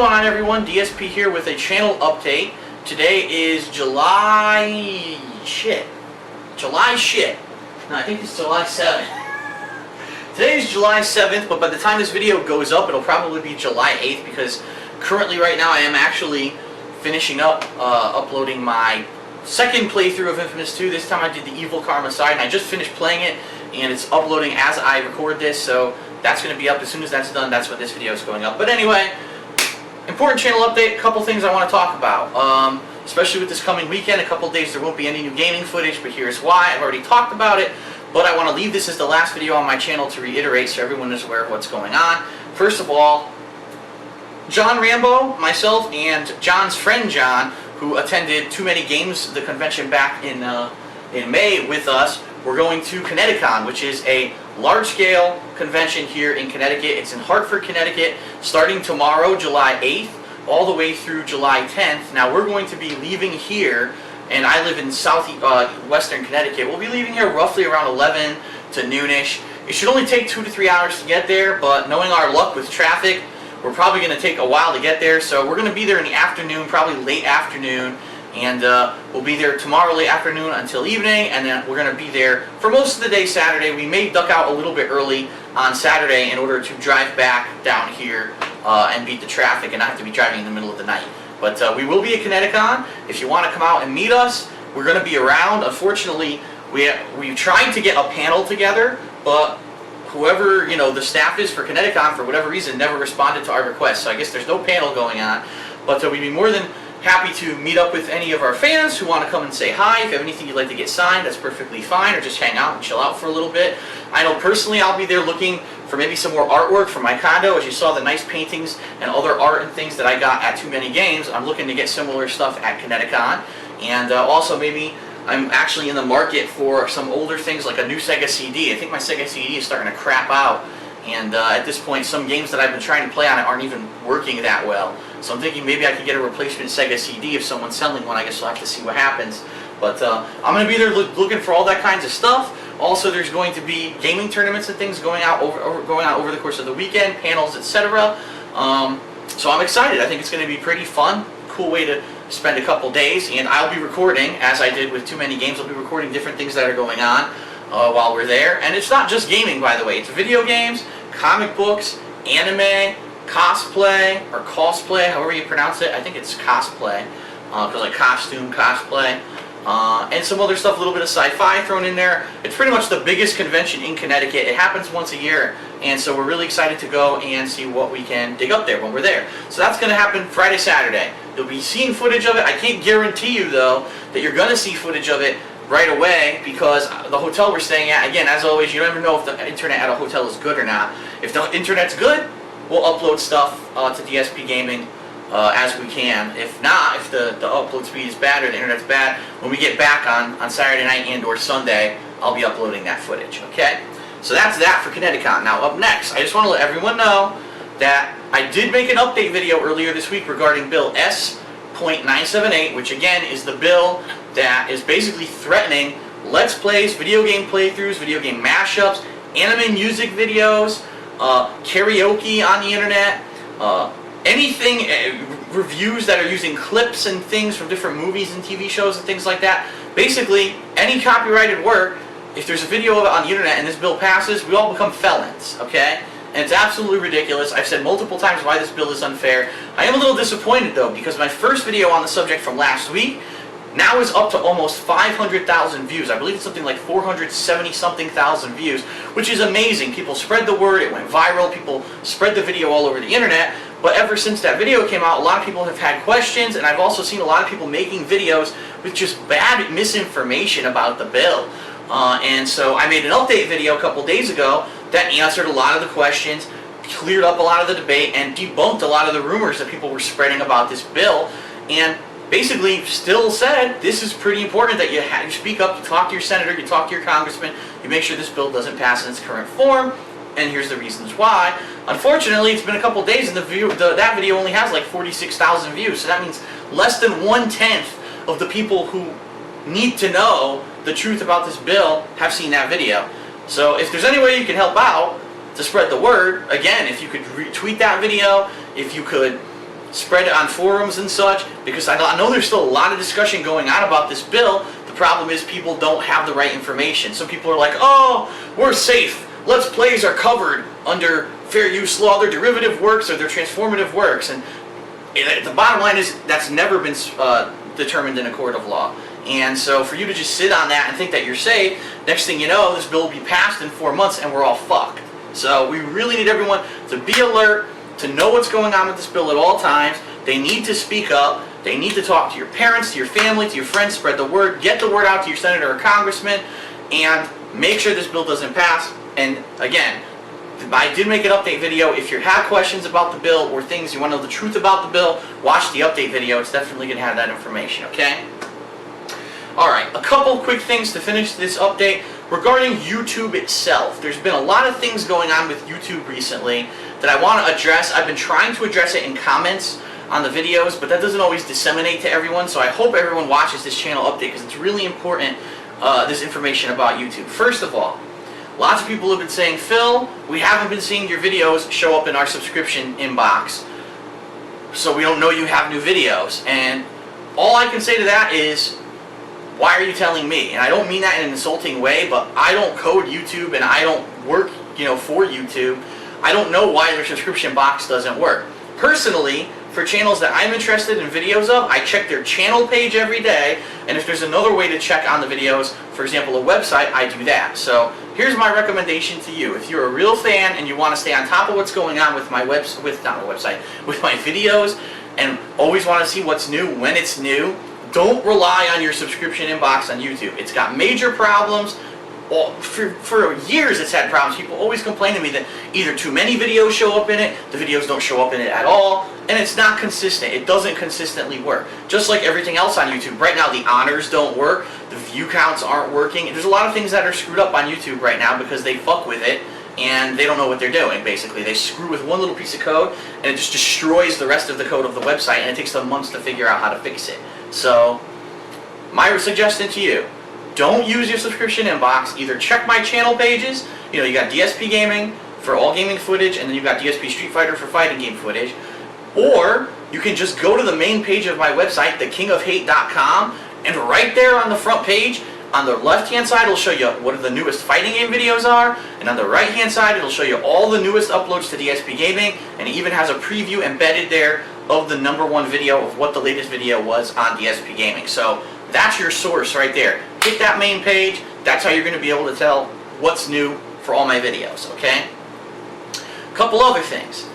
going on, everyone? DSP here with a channel update. Today is July shit. No, I think it's July 7th. Today is July 7th, but by the time this video goes up, it'll probably be July 8th because currently right now I am actually finishing up uploading my second playthrough of Infamous 2. This time I did the Evil Karma side, and I just finished playing it, and it's uploading as I record this, so that's going to be up. As soon as that's done, that's when this video is going up. But anyway, important channel update, a couple things I want to talk about. Especially with this coming weekend, a couple days there won't be any new gaming footage, but here's why. I've already talked about it, but I want to leave this as the last video on my channel to reiterate so everyone is aware of what's going on. First of all, John Rambo, myself, and John's friend John, who attended Too Many Games, the convention back in May with us, we're going to Connecticon, which is a large-scale convention here in Connecticut. It's in Hartford, Connecticut, starting tomorrow, July 8th, all the way through July 10th. Now, we're going to be leaving here, and I live in western Connecticut. We'll be leaving here roughly around 11 to noonish. It should only take 2 to 3 hours to get there, but knowing our luck with traffic, we're probably going to take a while to get there. So we're going to be there in the afternoon, probably late afternoon, and we'll be there tomorrow late afternoon until evening, and then we're going to be there for most of the day Saturday. We may duck out a little bit early on Saturday in order to drive back down here and beat the traffic and not have to be driving in the middle of the night. But we will be at Connecticon. If you want to come out and meet us, we're going to be around. Unfortunately, we tried to get a panel together, but whoever, the staff is for Connecticon, for whatever reason, never responded to our request. So I guess there's no panel going on. But we'd be more than happy to meet up with any of our fans who want to come and say hi. If you have anything you'd like to get signed, that's perfectly fine, or just hang out and chill out for a little bit. I know personally I'll be there looking for maybe some more artwork for my condo. As you saw, the nice paintings and other art and things that I got at Too Many Games, I'm looking to get similar stuff at Connecticon. And also maybe I'm actually in the market for some older things like a new Sega CD. I think my Sega CD is starting to crap out. And at this point, some games that I've been trying to play on it aren't even working that well. So I'm thinking maybe I could get a replacement Sega CD if someone's selling one. I guess we'll have to see what happens. But I'm going to be there looking for all that kinds of stuff. Also, there's going to be gaming tournaments and things going on over the course of the weekend, panels, etc. So I'm excited. I think it's going to be pretty fun, cool way to spend a couple days. And I'll be recording, as I did with Too Many Games. I'll be recording different things that are going on while we're there. And it's not just gaming, by the way. It's video games, comic books, anime, cosplay, or cosplay, however you pronounce it. I think it's cosplay, because like costume, cosplay, and some other stuff, a little bit of sci-fi thrown in there. It's pretty much the biggest convention in Connecticut. It happens once a year, and so we're really excited to go and see what we can dig up there when we're there. So that's going to happen Friday, Saturday. You'll be seeing footage of it. I can't guarantee you, though, that you're going to see footage of it right away, because the hotel we're staying at, again, as always, you never know if the internet at a hotel is good or not. If the internet's good, we'll upload stuff to DSPGaming as we can. If not, if the upload speed is bad or the internet's bad, when we get back on Saturday night and or Sunday, I'll be uploading that footage, okay? So that's that for Connecticon. Now, up next, I just want to let everyone know that I did make an update video earlier this week regarding Bill S.978, which again is the bill that is basically threatening Let's Plays, video game playthroughs, video game mashups, anime music videos, karaoke on the internet, anything, reviews that are using clips and things from different movies and TV shows and things like that. Basically, any copyrighted work, if there's a video of it on the internet and this bill passes, we all become felons, okay? And it's absolutely ridiculous. I've said multiple times why this bill is unfair. I am a little disappointed, though, because my first video on the subject from last week now is up to almost 500,000 views. I believe it's something like 470-something thousand views, which is amazing. People spread the word, it went viral, people spread the video all over the internet. But ever since that video came out, a lot of people have had questions, and I've also seen a lot of people making videos with just bad misinformation about the bill. And so I made an update video a couple days ago that answered a lot of the questions, cleared up a lot of the debate, and debunked a lot of the rumors that people were spreading about this bill. And basically still said this is pretty important that you speak up, you talk to your senator, you talk to your congressman, you make sure this bill doesn't pass in its current form, and here's the reasons why. Unfortunately, it's been a couple days and that video only has like 46,000 views, so that means less than 1/10 of the people who need to know the truth about this bill have seen that video. So if there's any way you can help out to spread the word, again, if you could retweet that video, if you could spread it on forums and such, because I know there's still a lot of discussion going on about this bill. The problem is people don't have the right information. Some people are like, oh, we're safe. Let's Plays are covered under fair use law. They're derivative works or they're transformative works. And the bottom line is that's never been determined in a court of law. And so for you to just sit on that and think that you're safe, next thing you know, this bill will be passed in 4 months and we're all fucked. So we really need everyone to be alert, to know what's going on with this bill at all times. They need to speak up. They need to talk to your parents, to your family, to your friends, spread the word, get the word out to your senator or congressman, and make sure this bill doesn't pass. And again, I did make an update video. If you have questions about the bill or things you want to know the truth about the bill, watch the update video. It's definitely going to have that information, okay? Alright, a couple quick things to finish this update regarding YouTube itself. There's been a lot of things going on with YouTube recently that I want to address. I've been trying to address it in comments on the videos, but that doesn't always disseminate to everyone, so I hope everyone watches this channel update because it's really important, this information about YouTube. First of all, lots of people have been saying, Phil, we haven't been seeing your videos show up in our subscription inbox, so we don't know you have new videos. And all I can say to that is, why are you telling me? And I don't mean that in an insulting way, but I don't code YouTube and I don't work, for YouTube. I don't know why their subscription box doesn't work. Personally, for channels that I'm interested in videos of, I check their channel page every day, and if there's another way to check on the videos, for example a website, I do that. So here's my recommendation to you. If you're a real fan and you want to stay on top of what's going on with my with my videos, and always want to see what's new when it's new, don't rely on your subscription inbox on YouTube. It's got major problems. Well, for years it's had problems. People always complain to me that either too many videos show up in it, the videos don't show up in it at all, and it's not consistent. It doesn't consistently work. Just like everything else on YouTube. Right now the honors don't work, the view counts aren't working. There's a lot of things that are screwed up on YouTube right now because they fuck with it and they don't know what they're doing, basically. They screw with one little piece of code and it just destroys the rest of the code of the website, and it takes them months to figure out how to fix it. So, my suggestion to you, don't use your subscription inbox. Either check my channel pages, you got DSPGaming for all gaming footage, and then you've got DSP Street Fighter for fighting game footage, or you can just go to the main page of my website, thekingofhate.com, and right there on the front page, on the left-hand side, it'll show you what the newest fighting game videos are, and on the right-hand side, it'll show you all the newest uploads to DSPGaming, and it even has a preview embedded there of the #1 video of what the latest video was on DSPGaming. So that's your source right there. Hit that main page. That's how you're going to be able to tell what's new for all my videos, okay? A couple other things.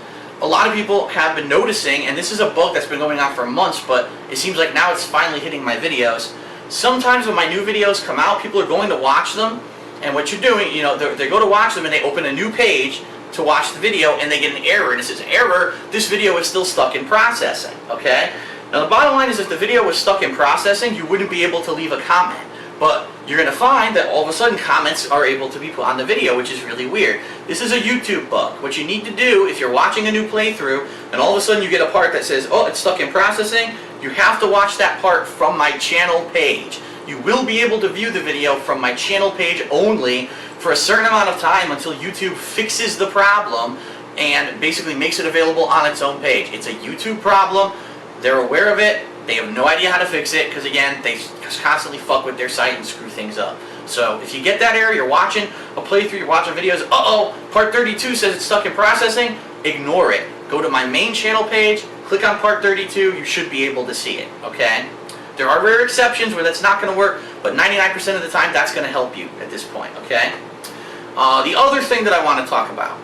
A lot of people have been noticing, and this is a bug that's been going on for months, but it seems like now it's finally hitting my videos. Sometimes when my new videos come out, people are going to watch them, and what you're doing, they go to watch them and they open a new page to watch the video, and they get an error, and it says, error, this video is still stuck in processing, okay? Now the bottom line is if the video was stuck in processing, you wouldn't be able to leave a comment. But you're going to find that all of a sudden comments are able to be put on the video, which is really weird. This is a YouTube bug. What you need to do, if you're watching a new playthrough, and all of a sudden you get a part that says, oh, it's stuck in processing, you have to watch that part from my channel page. You will be able to view the video from my channel page only for a certain amount of time until YouTube fixes the problem and basically makes it available on its own page. It's a YouTube problem. They're aware of it. They have no idea how to fix it because, again, they constantly fuck with their site and screw things up. So if you get that error, you're watching a playthrough, you're watching videos, uh-oh, part 32 says it's stuck in processing, ignore it. Go to my main channel page, click on part 32, you should be able to see it, okay? There are rare exceptions where that's not going to work, but 99% of the time that's going to help you at this point, okay? The other thing that I want to talk about,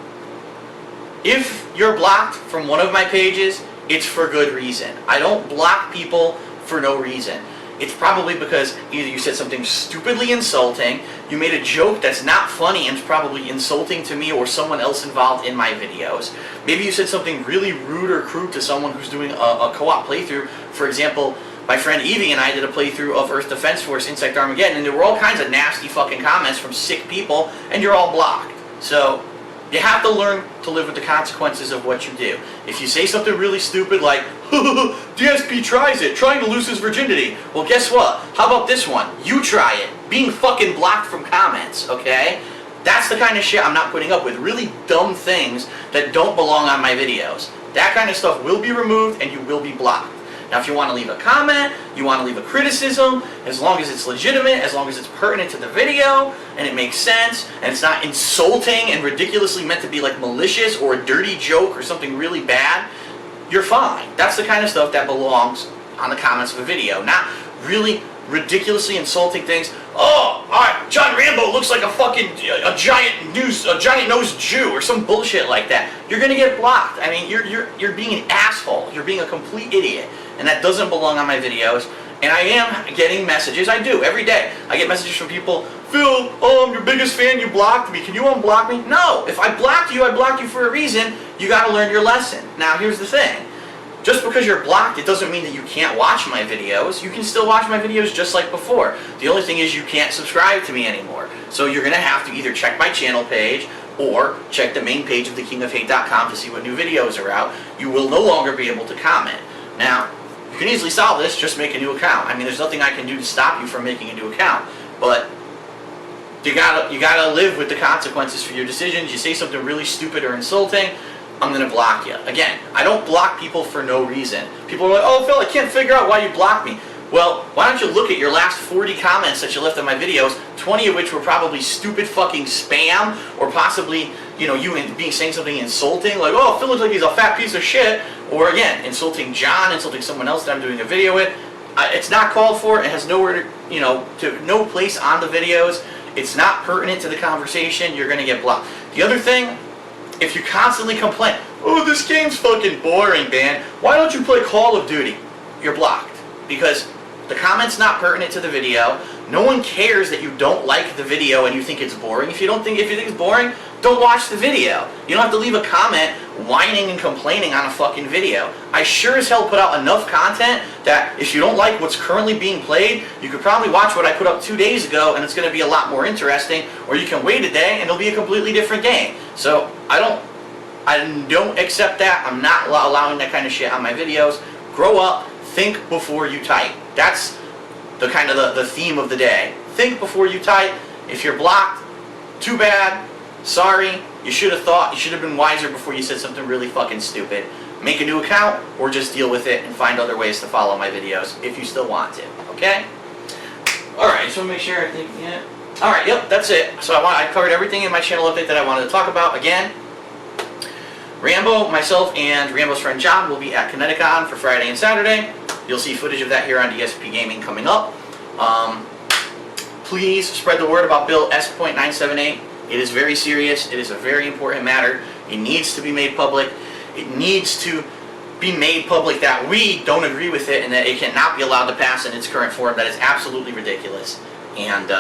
if you're blocked from one of my pages, it's for good reason. I don't block people for no reason. It's probably because either you said something stupidly insulting, you made a joke that's not funny and is probably insulting to me or someone else involved in my videos. Maybe you said something really rude or crude to someone who's doing a co-op playthrough. For example, my friend Evie and I did a playthrough of Earth Defense Force Insect Armageddon, and there were all kinds of nasty fucking comments from sick people, and you're all blocked. So you have to learn to live with the consequences of what you do. If you say something really stupid like, DSP tries it, trying to lose his virginity. Well, guess what? How about this one? You try it. Being fucking blocked from comments, okay? That's the kind of shit I'm not putting up with. Really dumb things that don't belong on my videos. That kind of stuff will be removed and you will be blocked. Now, if you want to leave a comment, you want to leave a criticism, as long as it's legitimate, as long as it's pertinent to the video, and it makes sense, and it's not insulting and ridiculously meant to be like malicious or a dirty joke or something really bad, you're fine. That's the kind of stuff that belongs on the comments of a video, not really ridiculously insulting things. Oh, alright, John Rambo looks like a giant nosed Jew or some bullshit like that. You're gonna get blocked. I mean, you're being an asshole. You're being a complete idiot, and that doesn't belong on my videos. And I am getting messages. I do every day. I get messages from people. Phil, oh, I'm your biggest fan. You blocked me. Can you unblock me? No. If I blocked you for a reason. You got to learn your lesson. Now, here's the thing. Just because you're blocked, it doesn't mean that you can't watch my videos. You can still watch my videos just like before. The only thing is you can't subscribe to me anymore. So you're going to have to either check my channel page or check the main page of thekingofhate.com to see what new videos are out. You will no longer be able to comment. Now, you can easily solve this, just make a new account. I mean, there's nothing I can do to stop you from making a new account. But you gotta live with the consequences for your decisions. You say something really stupid or insulting, I'm going to block you. Again, I don't block people for no reason. People are like, oh, Phil, I can't figure out why you blocked me. Well, why don't you look at your last 40 comments that you left on my videos, 20 of which were probably stupid fucking spam, or possibly, you know, you saying something insulting, like, oh, Phil looks like he's a fat piece of shit, or again, insulting John, insulting someone else that I'm doing a video with. It's not called for. It has nowhere to, no place on the videos. It's not pertinent to the conversation. You're going to get blocked. The other thing, if you constantly complain, oh, this game's fucking boring, man, why don't you play Call of Duty? You're blocked. Because the comment's not pertinent to the video. No one cares that you don't like the video and you think it's boring. If you think it's boring, don't watch the video. You don't have to leave a comment whining and complaining on a fucking video. I sure as hell put out enough content that if you don't like what's currently being played, you could probably watch what I put up 2 days ago and it's going to be a lot more interesting, or you can wait a day and it'll be a completely different game. So I don't accept that. I'm not allowing that kind of shit on my videos. Grow up, think before you type. That's the kind of the theme of the day. Think before you type. If you're blocked, too bad. Sorry. You should have been wiser before you said something really fucking stupid. Make a new account or just deal with it and find other ways to follow my videos if you still want to. Okay? Alright, just want to make sure I think, yeah. Alright, yep, that's it. So I covered everything in my channel update that I wanted to talk about. Again, Rambo, myself, and Rambo's friend John will be at Connecticon for Friday and Saturday. You'll see footage of that here on DSPGaming coming up. Please spread the word about Bill S.978. It is very serious. It is a very important matter. It needs to be made public. It needs to be made public that we don't agree with it and that it cannot be allowed to pass in its current form. That is absolutely ridiculous. And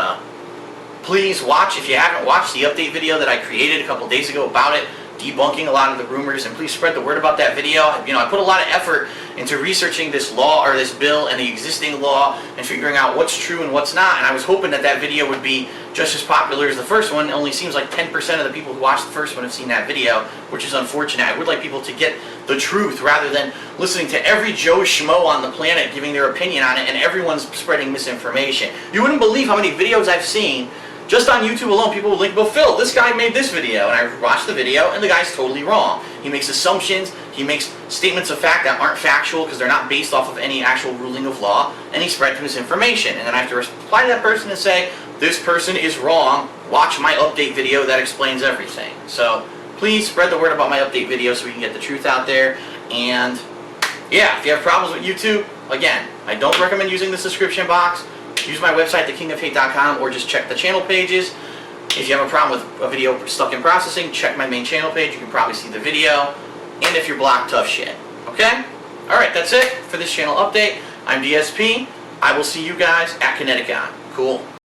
please watch, if you haven't watched the update video that I created a couple days ago about it, debunking a lot of the rumors, and please spread the word about that video. I put a lot of effort into researching this law or this bill and the existing law and figuring out what's true and what's not, and I was hoping that video would be just as popular as the first one. It only seems like 10% of the people who watched the first one have seen that video, which is unfortunate. I would like people to get the truth rather than listening to every Joe Schmo on the planet giving their opinion on it and everyone's spreading misinformation. You wouldn't believe how many videos I've seen just on YouTube alone. People would link, well, Phil, this guy made this video, and I watched the video, and the guy's totally wrong. He makes assumptions, he makes statements of fact that aren't factual because they're not based off of any actual ruling of law, and he spread misinformation. And then I have to reply to that person and say, this person is wrong, watch my update video that explains everything. So please spread the word about my update video so we can get the truth out there. And yeah, if you have problems with YouTube, again, I don't recommend using the subscription box. Use my website, thekingofhate.com, or just check the channel pages. If you have a problem with a video stuck in processing, check my main channel page. You can probably see the video. And if you're blocked, tough shit. Okay? Alright, that's it for this channel update. I'm DSP. I will see you guys at Connecticon. Cool.